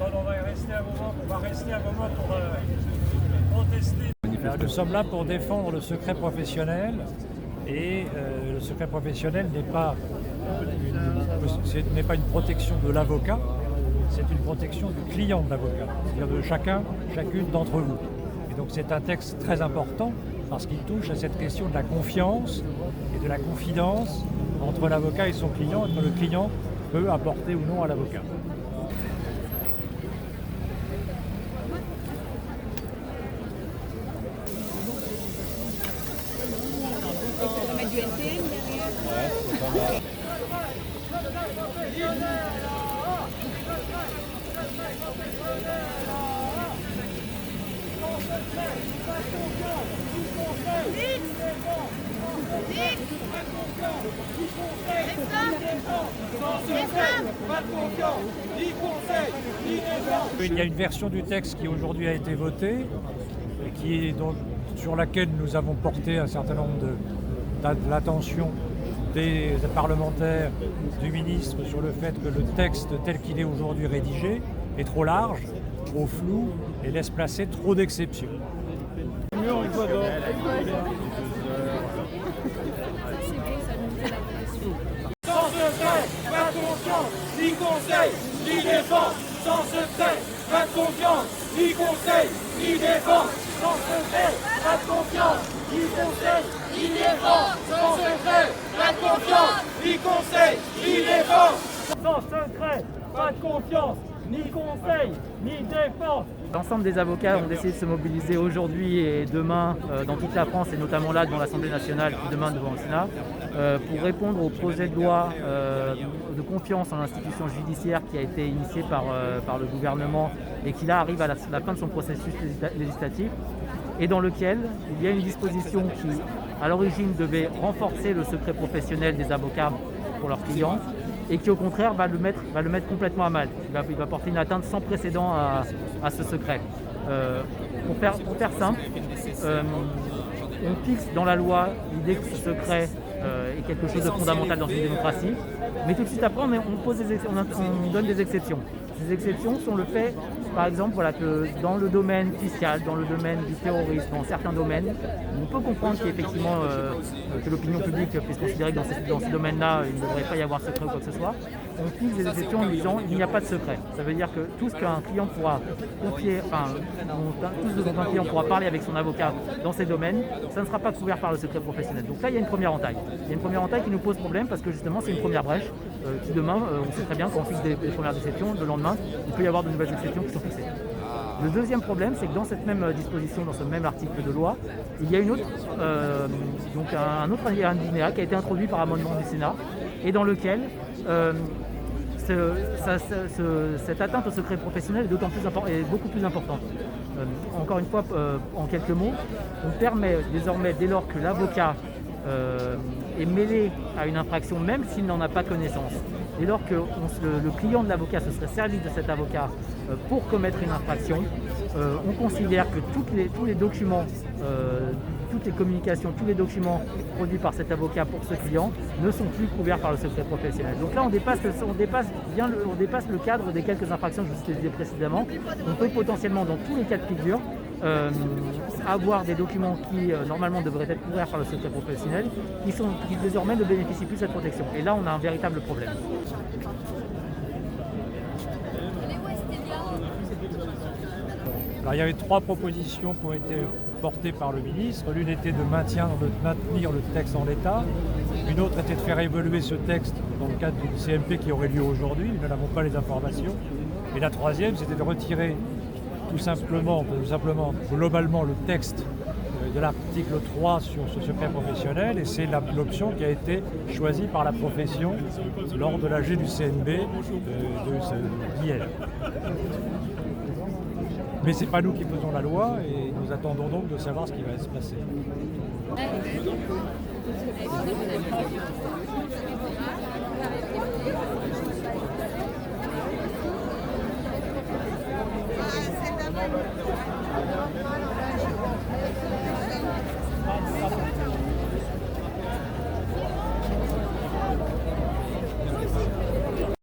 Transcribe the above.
On va rester un moment pour protester. Nous sommes là pour défendre le secret professionnel et le secret professionnel n'est pas une protection de l'avocat, c'est une protection du client de l'avocat, c'est-à-dire de chacune d'entre vous. Et donc c'est un texte très important parce qu'il touche à cette question de la confiance et de la confidence entre l'avocat et son client, et que le client peut apporter ou non à l'avocat. Il y a une version du texte qui aujourd'hui a été votée et sur laquelle nous avons porté un certain nombre de l'attention des parlementaires, du ministre, sur le fait que le texte tel qu'il est aujourd'hui rédigé est trop large, trop flou et laisse placer trop d'exceptions. Sans secret, pas de confiance, ni conseil, ni défense. Sans secret, pas de confiance, ni conseil, ni défense. Sans secret, pas de confiance, ni conseil, ni défense. Sans secret, pas de confiance, ni conseil, ni défense. Sans secret, pas de confiance, ni conseil, ni défense. L'ensemble des avocats ont décidé de se mobiliser aujourd'hui et demain dans toute la France et notamment là devant l'Assemblée nationale puis demain devant le Sénat pour répondre au projet de loi de confiance en l'institution judiciaire qui a été initié par le gouvernement et qui là arrive à la fin de son processus législatif et dans lequel il y a une disposition qui à l'origine devait renforcer le secret professionnel des avocats pour leurs clients et qui au contraire va le mettre complètement à mal. Il va porter une atteinte sans précédent à ce secret. Pour faire simple, on fixe dans la loi l'idée que ce secret est quelque chose de fondamental dans une démocratie, mais tout de suite après on donne des exceptions. Ces exceptions sont le fait, par exemple, que dans le domaine fiscal, dans le domaine du terrorisme, dans certains domaines, on peut comprendre qu'effectivement que l'opinion publique puisse considérer que dans ces domaines-là, il ne devrait pas y avoir secret ou quoi que ce soit. On fixe des exceptions en disant il n'y a pas de secret. Ça veut dire que tout ce qu'un client pourra confier, tout ce dont un client pourra parler avec son avocat dans ces domaines, ça ne sera pas couvert par le secret professionnel. Donc là, il y a une première entaille. Il y a une première entaille qui nous pose problème parce que justement, c'est une première brèche qui demain, on sait très bien qu'on fixe des premières exceptions, le lendemain, il peut y avoir de nouvelles exceptions qui sont fixées. Le deuxième problème, c'est que dans cette même disposition, dans ce même article de loi, il y a une autre, un autre alinéa qui a été introduit par amendement du Sénat et dans lequel cette atteinte au secret professionnel est beaucoup plus importante. Encore une fois, en quelques mots, on permet désormais, dès lors que l'avocat est mêlé à une infraction, même s'il n'en a pas connaissance, dès lors que le client de l'avocat se serait servi de cet avocat pour commettre une infraction, on considère que tous les documents, toutes les communications, tous les documents produits par cet avocat pour ce client ne sont plus couverts par le secret professionnel. Donc là, on dépasse le cadre des quelques infractions que je vous disais précédemment. On peut potentiellement, dans tous les cas de figure, avoir des documents qui normalement devraient être couverts par le secret professionnel qui désormais ne bénéficient plus de cette protection. Et là, on a un véritable problème. Alors, il y avait 3 propositions qui ont été portées par le ministre. L'une était de maintenir le texte en l'état. Une autre était de faire évoluer ce texte dans le cadre du CMP qui aurait lieu aujourd'hui. Nous n'avons pas les informations. Et la troisième, c'était de retirer globalement le texte de l'article 3 sur ce secret professionnel et c'est l'option qui a été choisie par la profession lors de l'AG du CNB d'hier. Mais ce n'est pas nous qui faisons la loi et nous attendons donc de savoir ce qui va se passer.